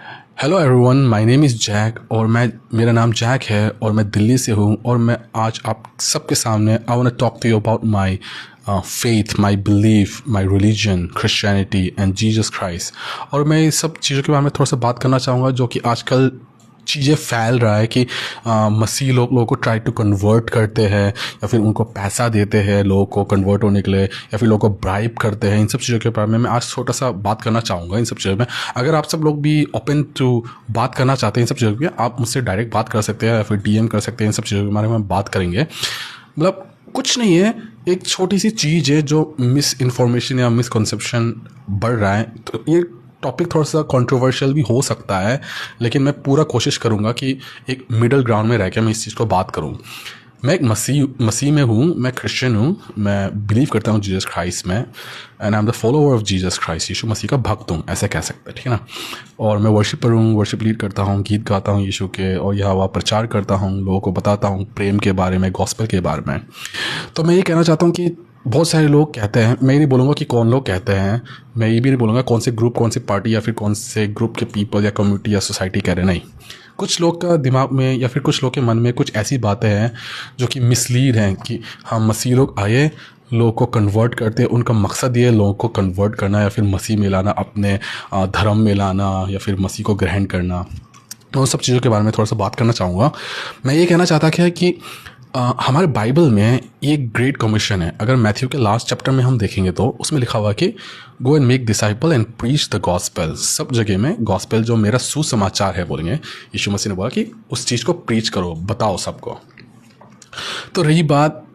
Hello everyone, my name is Jack और मेरा नाम जैक है और मैं दिल्ली से हूँ। और मैं आज आप सबके सामने I want to talk to you about my faith, my belief, my religion, Christianity and Jesus Christ. और मैं इस सब चीज़ों के बारे में थोड़ा सा बात करना चाहूँगा जो कि आजकल चीज़ें फैल रहा है कि मसीह लोगों को ट्राई टू कन्वर्ट करते हैं या फिर उनको पैसा देते हैं लोगों को कन्वर्ट होने के लिए, या फिर लोगों को ब्राइब करते हैं। इन सब चीज़ों के बारे में मैं आज छोटा सा बात करना चाहूँगा। इन सब चीज़ों में अगर आप सब लोग भी ओपन टू बात करना चाहते हैं इन सब चीज़ों पे, आप मुझसे डायरेक्ट बात कर सकते हैं या फिर डीएम कर सकते हैं। इन सब चीज़ों के बारे में हम बात करेंगे। मतलब कुछ नहीं है, एक छोटी सी चीज़ है जो मिस इन्फॉर्मेशन या मिसकॉन्सेप्शन बढ़ रहा है। तो ये टॉपिक थोड़ा सा कंट्रोवर्शियल भी हो सकता है, लेकिन मैं पूरा कोशिश करूँगा कि एक मिडल ग्राउंड में रह के मैं इस चीज़ को बात करूँ। मैं एक मसीह में हूँ, मैं क्रिश्चियन हूँ, मैं बिलीव करता हूँ जीसस क्राइस्ट में, and I am the follower of Jesus Christ. Yeshu Masih का भक्त हूँ, ऐसे कह सकते हैं, ठीक है ना। और मैं वर्शिपर हूँ, वर्शिप लीड करता हूँ, गीत गाता हूँ यीशु के, और यह वह प्रचार करता हूँ, लोगों को बताता हूँ प्रेम के बारे में, गॉस्पेल के बारे में। तो मैं ये कहना चाहता हूँ कि बहुत सारे लोग कहते हैं, मैं ये नहीं बोलूँगा कि कौन लोग कहते हैं, मैं ये भी नहीं बोलूँगा कौन से ग्रुप, कौन सी पार्टी या फिर कौन से ग्रुप के पीपल या कम्युनिटी या सोसाइटी कह रहे हैं। नहीं, कुछ लोग का दिमाग में या फिर कुछ लोग के मन में कुछ ऐसी बातें हैं जो कि मिसलीड हैं कि हाँ मसीह लोग आए, लोगों को कन्वर्ट करते हैं, उनका मकसद ये है लोगों को कन्वर्ट करना या फिर मसीह में लाना, अपने धर्म में लाना या फिर मसीह को ग्रहण करना। तो उन सब चीज़ों के बारे में थोड़ा सा बात करना चाहूँगा। मैं ये कहना चाहता क्या है कि हमारे बाइबल में ये ग्रेट कमीशन है। अगर मैथ्यू के लास्ट चैप्टर में हम देखेंगे तो उसमें लिखा हुआ कि go and make disciple and preach the gospel. सब जगह में गॉस्पेल जो मेरा सुसमाचार है बोलेंगे, यीशु मसीह ने बोला कि उस चीज़ को प्रीच करो, बताओ सबको। तो रही बात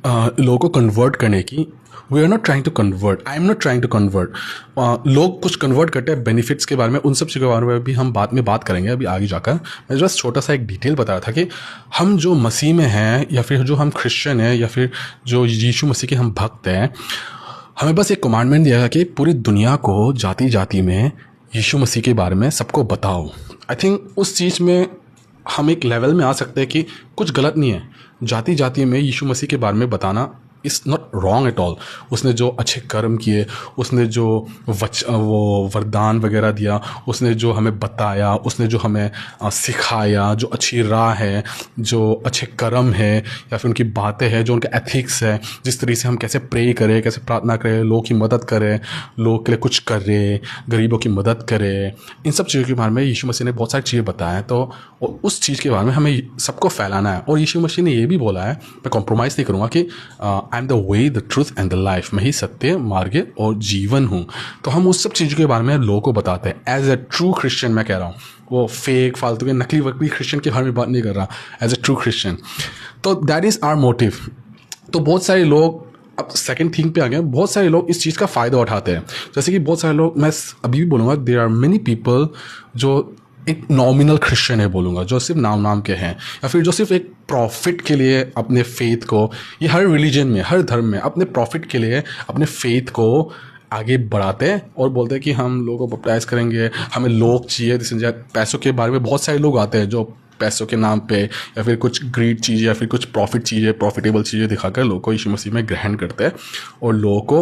लोगों को कन्वर्ट करने की, we are not trying to convert, I am not trying to convert. लोग कुछ कन्वर्ट करते हैं बेनिफिट्स के बारे में, उन सब चीज़ों के बारे में भी हम बाद में बात करेंगे अभी आगे जाकर। मैं बस छोटा सा एक डिटेल बता रहा था कि हम जो मसीह में हैं या फिर जो हम क्रिश्चियन हैं या फिर जो यीशु मसीह के हम भक्त हैं, हमें बस एक कमांडमेंट दिया गया कि पूरी दुनिया को जाति जाति में यीशु मसीह के बारे में सबको बताओ। आई थिंक उस चीज़ में हम एक लेवल में आ सकते हैं कि कुछ गलत नहीं है, जाति जाति में यीशु मसीह के बारे में बताना is not wrong at all. उसने जो अच्छे कर्म किए, उसने जो वो वरदान वगैरह दिया, उसने जो हमें बताया, उसने जो हमें सिखाया, जो अच्छी राह है, जो अच्छे कर्म है या फिर उनकी बातें हैं, जो उनका एथिक्स है, जिस तरीके से हम कैसे प्रे करें, कैसे प्रार्थना करें, लोगों की मदद करें, लोगों के लिए कुछ करें, गरीबों की मदद करें, इन सब चीज़ों के बारे में यीशु मसीह ने बहुत सारी चीज़ें बताया। तो उस चीज़ के बारे में हमें सबको फैलाना है। और यीशु मसीह ने ये भी बोला है, मैं कॉम्प्रोमाइज़ नहीं करूँगा, कि आई am the way, the truth and the life, मैं ही सत्य, मार्ग और जीवन हूँ। तो हम उस सब चीज़ों के बारे में लोगों को बताते हैं एज ए ट्रू क्रिश्चियन। मैं कह रहा हूँ, वो फेक फालतू के नकली वकली क्रिश्चियन के बारे में बात नहीं कर रहा, एज ए ट्रू क्रिश्चियन। तो दैट इज़ आवर मोटिव। तो बहुत सारे लोग, अब सेकंड थिंग पे आ गए, बहुत सारे लोग इस चीज़ का फ़ायदा उठाते हैं। जैसे कि बहुत सारे लोग, मैं अभी भी बोलूँगा, देयर आर मेनी पीपल जो एक नॉमिनल क्रिश्चियन है बोलूँगा, जो सिर्फ नाम के हैं, या फिर जो सिर्फ एक प्रॉफिट के लिए अपने फेथ को, ये हर रिलीजन में, हर धर्म में अपने प्रॉफिट के लिए अपने फेथ को आगे बढ़ाते हैं और बोलते हैं कि हम लोगों को बप्टाइज करेंगे, हमें लोग चाहिए। जैसे पैसों के बारे में बहुत सारे लोग आते हैं जो पैसों के नाम पे या फिर कुछ ग्रीड चीज़ या फिर कुछ प्रॉफिट चीज़ें, प्रॉफिटेबल चीज़ें दिखाकर लोगों को यीशु मसीह में ग्रहण करते हैं और लोगों को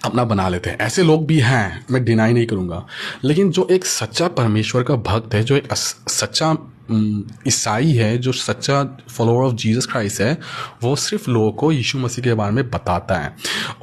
अपना बना लेते हैं। ऐसे लोग भी हैं, मैं डिनाई नहीं करूँगा। लेकिन जो एक सच्चा परमेश्वर का भक्त है, जो एक सच्चा ईसाई है, जो सच्चा फॉलोअर ऑफ जीसस क्राइस्ट है, वो सिर्फ लोगों को यीशु मसीह के बारे में बताता है।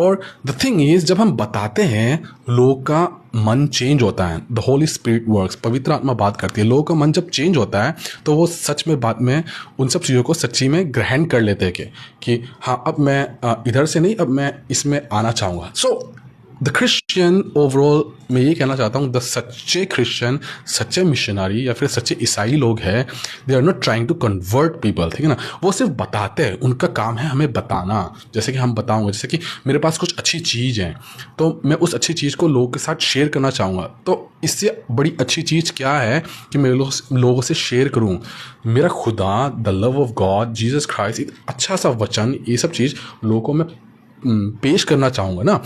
और द थिंग इज़, जब हम बताते हैं लोगों का मन चेंज होता है। द होली स्पिरिट वर्क्स, पवित्र आत्मा बात करती है। लोगों का मन जब चेंज होता है तो वो सच में बात में उन सब चीज़ों को सच्ची में ग्रहण कर लेते हैं कि हाँ, अब मैं इधर से नहीं, अब मैं इसमें आना चाहूँगा। सो द क्रिश्चियन ओवरऑल, मैं ये कहना चाहता हूँ, द सच्चे क्रिश्चियन, सच्चे मिशनरी या फिर सच्चे ईसाई लोग हैं, they are not trying to convert people, ठीक है ना। वो सिर्फ बताते हैं, उनका काम है हमें बताना। जैसे कि हम बताऊँगा, जैसे कि मेरे पास कुछ अच्छी चीज़ है तो मैं उस अच्छी चीज़ को लोगों के साथ शेयर करना चाहूँगा। तो इससे बड़ी अच्छी चीज़ क्या है कि मैं लोगों से शेयर करूँ मेरा खुदा, the love of God, Jesus Christ, एक अच्छा सा वचन, ये सब चीज़ लोगों को मैं पेश करना चाहूँगा ना।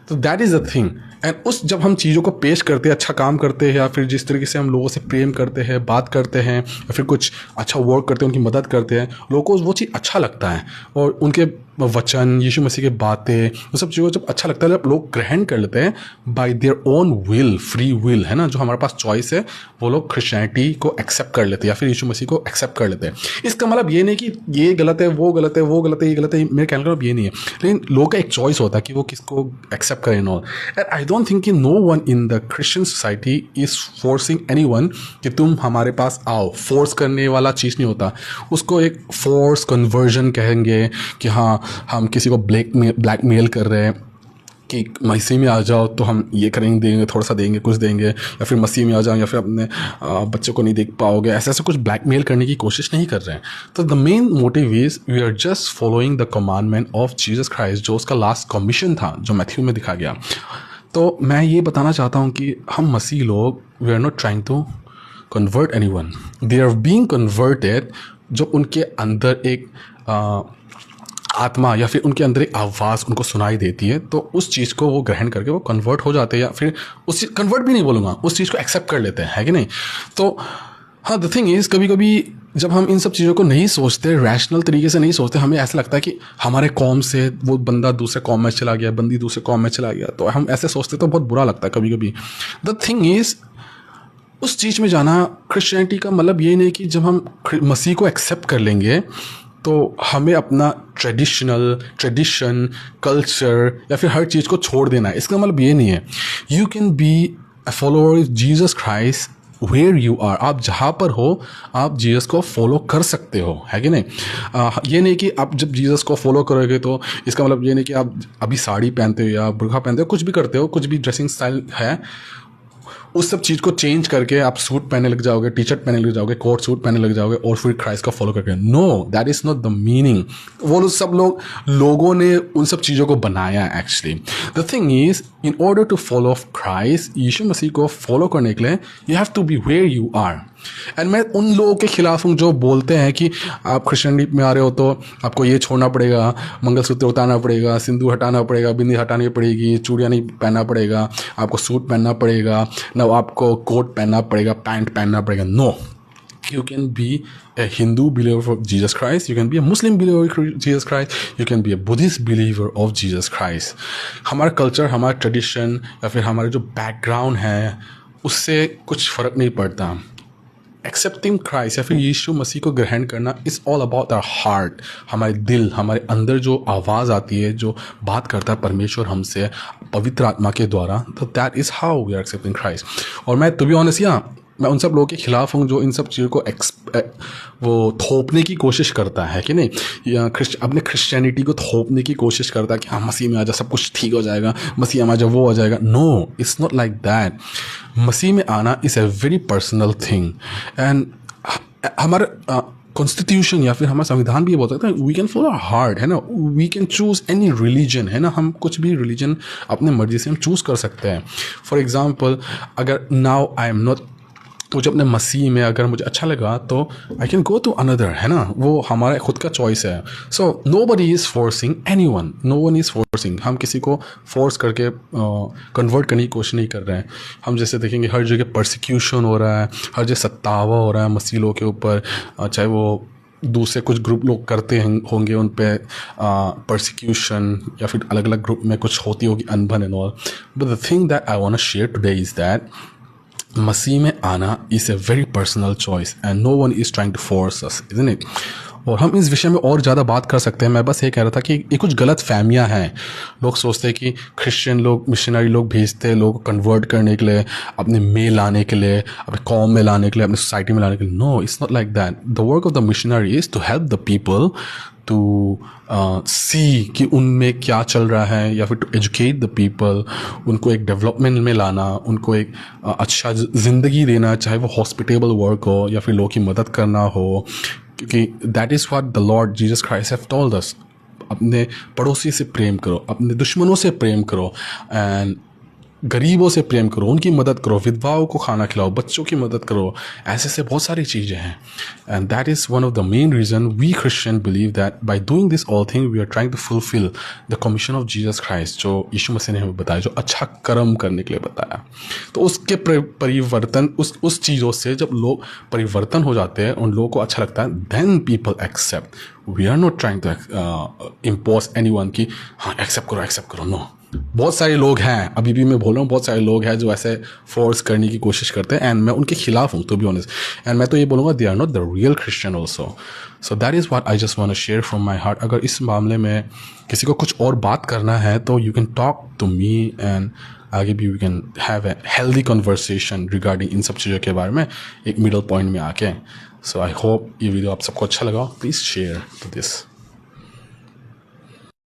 तो that is the thing. And उस जब हम चीज़ों को पेश करते हैं, अच्छा काम करते हैं, या फिर जिस तरीके से हम लोगों से प्रेम करते हैं, बात करते हैं, या फिर कुछ अच्छा वर्क करते हैं, उनकी मदद करते हैं, लोगों को वो चीज़ अच्छा लगता है और उनके वचन, यीशु मसीह की बातें, वो सब चीज़ों जब अच्छा लगता है, जब लोग ग्रहण कर लेते हैं bye their own will, free will है ना, जो हमारे पास चॉइस है, वो लोग क्रिश्चियनिटी को एक्सेप्ट कर लेते हैं या फिर यीशु मसीह को एक्सेप्ट कर लेते हैं। इसका मतलब ये नहीं कि ये गलत है, वो गलत है, वो गलत है, ये गलत है, मेरे कहने का मतलब ये नहीं है, लेकिन लोगों का एक चॉइस होता है कि वो किसको एक्सेप्ट करें all. And I don't think कि no one in the Christian society is forcing anyone कि तुम हमारे पास आओ। फोर्स करने वाला चीज़ नहीं होता, उसको एक फोर्स कन्वर्जन कहेंगे कि हाँ हम किसी को ब्लैकमेल कर रहे हैं कि मसीह में आ जाओ तो हम ये करेंगे, देंगे, थोड़ा सा देंगे, कुछ देंगे, या फिर मसीह में आ जाओ, या फिर अपने बच्चों को नहीं देख पाओगे, ऐसे ऐसे कुछ ब्लैकमेल करने की कोशिश नहीं कर रहे हैं। तो the main motive is we are just following the commandment of Jesus Christ, जो उसका लास्ट कमीशन था जो मैथ्यू में दिखा गया। तो मैं ये बताना चाहता हूँ कि हम मसीह लोग we are not trying to convert anyone, they are being converted. जो उनके अंदर एक आत्मा या फिर उनके अंदर एक आवाज़ उनको सुनाई देती है, तो उस चीज़ को वो ग्रहण करके वो कन्वर्ट हो जाते हैं, या फिर उस कन्वर्ट भी नहीं बोलूँगा, उस चीज़ को एक्सेप्ट कर लेते हैं, है कि नहीं। तो हाँ, द थिंग इज़ कभी कभी जब हम इन सब चीज़ों को नहीं सोचते, रैशनल तरीके से नहीं सोचते, हमें ऐसा लगता है कि हमारे कौम से वो बंदा दूसरे कौम में चला गया, बंदी दूसरे कौम में चला गया, तो हम ऐसे सोचते तो बहुत बुरा लगता है कभी कभी। द थिंग इज़ उस चीज़ में जाना, क्रिश्चियनिटी का मतलब ये नहीं कि जब हम मसीह को एक्सेप्ट कर लेंगे तो हमें अपना ट्रेडिशन, कल्चर या फिर हर चीज़ को छोड़ देना है। इसका मतलब ये नहीं है। You can be a follower of Jesus Christ where you are. आप जहाँ पर हो आप जीसस को फॉलो कर सकते हो, है कि नहीं। ये नहीं कि आप जब जीसस को फॉलो करोगे तो इसका मतलब ये नहीं कि आप अभी साड़ी पहनते हो या बुर्का पहनते हो, कुछ भी करते हो, कुछ भी ड्रेसिंग स्टाइल है, उस सब चीज़ को चेंज करके आप सूट पहनने लग जाओगे, टी शर्ट पहनने लग जाओगे, कोट सूट पहनने लग जाओगे और फिर क्राइस्ट का फॉलो करके। No, that is not the meaning. वो सब लोगों ने उन सब चीज़ों को बनाया actually. The thing is in order to follow Christ, Yeshu Masih को फॉलो करने के लिए you have to be where you are. And मैं उन लोगों के खिलाफ हूँ जो बोलते हैं कि आप क्रिश्चियनिटी में आ रहे हो तो आपको ये छोड़ना पड़ेगा, मंगलसूत्र उतारना पड़ेगा, सिंदूर हटाना पड़ेगा, बिंदी हटानी पड़ेगी, चूड़ियाँ नहीं पहनना पड़ेगा, आपको सूट पहनना पड़ेगा, ना आपको कोट पहनना पड़ेगा, पैंट पहनना पड़ेगा। No, you can be a Hindu believer of Jesus Christ, you can be a Muslim believer of Jesus Christ, you can be a Buddhist believer of Jesus Christ। हमारा culture, हमारा tradition या फिर हमारे जो background है उससे कुछ फ़र्क नहीं पड़ता। एक्सेप्टिंग क्राइस्ट या फिर यीशु मसीह को ग्रहण करना is all about our heart, हमारे दिल, हमारे अंदर जो आवाज़ आती है, जो बात करता है परमेश्वर हमसे पवित्र आत्मा के द्वारा, तो that is how we are accepting Christ. और मैं टू बी ऑनेस्ट, मैं उन सब लोगों के खिलाफ हूँ जो इन सब चीज़ों को वो थोपने की कोशिश करता है कि नहीं, या अपने क्रिश्चियनिटी को थोपने की कोशिश करता है कि हाँ मसीह में आ जा सब कुछ ठीक हो जाएगा, मसीह में आ जा वो हो जाएगा। No, it's not like that. Masih में आना is a very personal thing. And हमारा कॉन्स्टिट्यूशन या फिर हमारा संविधान भी ये बोल सकता है वी कैन फॉलो हार्ट, है ना, we can choose any religion, है ना, हम कुछ भी रिलीजन अपने मर्जी से हम चूज़ कर सकते हैं। फॉर एग्जाम्पल, अगर नाउ आई एम नॉट, तो जब अपने मसीह में अगर मुझे अच्छा लगा तो I can go to another, है ना, वो हमारा खुद का चॉइस है। So nobody is forcing anyone, no one is forcing. हम किसी को फोर्स करके कन्वर्ट करने की कोशिश नहीं कर रहे हैं। हम जैसे देखेंगे हर जगह परसिक्यूशन हो रहा है, हर जगह सत्तावा हो रहा है मसीह लोगों के ऊपर, चाहे वो दूसरे कुछ ग्रुप लोग करते होंगे उन पे परसिक्यूशन, या फिर अलग अलग ग्रुप में कुछ होती होगी अनबन and all. But the thing that I want to share today is that Masih में आना is a very personal choice and no one is trying to force us, isn't it. और हम इस विषय में और ज़्यादा बात कर सकते हैं। मैं बस ये कह रहा था कि ये कुछ गलत फहमियाँ हैं। लोग सोचते हैं कि क्रिश्चियन लोग, मिशनरी लोग भेजते हैं लोग कन्वर्ट करने के लिए, अपने में लाने के लिए, अपने कौम में लाने के लिए, अपनी सोसाइटी में लाने के लिए। No, it's not like that. The work of the missionary is to help the people to see कि उनमें क्या चल रहा है, या फिर टू एजुकेट द पीपल, उनको एक डेवलपमेंट में लाना, उनको एक अच्छा ज़िंदगी देना, चाहे वो हॉस्पिटेबल वर्क हो या फिर लोगों की मदद करना हो, क्योंकि that is what the Lord Jesus Christ have told us. अपने पड़ोसी से प्रेम करो, अपने दुश्मनों से प्रेम करो। एंड गरीबों से प्रेम करो, उनकी मदद करो, विधवाओं को खाना खिलाओ, बच्चों की मदद करो, ऐसे से बहुत सारी चीज़ें हैं. And that is one of the main reason we Christian believe that by doing this all thing we are trying to fulfil the commission of Jesus Christ, जो यीशु मसीह ने हमें बताया, जो अच्छा कर्म करने के लिए बताया. तो उसके परिवर्तन, उस चीज़ों से जब लोग परिवर्तन हो जाते हैं, उन लोगों को अच्छा लगता है, then people accept. We are not trying to impose anyone कि हाँ एक्सेप्ट करो, नो. बहुत सारे लोग हैं, अभी भी मैं बोल रहा हूँ, बहुत सारे लोग हैं जो ऐसे फोर्स करने की कोशिश करते हैं, एंड मैं उनके खिलाफ हूँ, टू बी ऑनेस्ट. एंड मैं तो ये बोलूँगा they are not the real Christian also. So that is what I just want to share from my heart. अगर इस मामले में किसी को कुछ और बात करना है तो you can talk to me, and आगे भी we can have a healthy conversation regarding इन सब चीज़ों के बारे में, एक मिडल पॉइंट में आके. सो आई होप ये वीडियो आप सबको अच्छा लगा. Please share to this.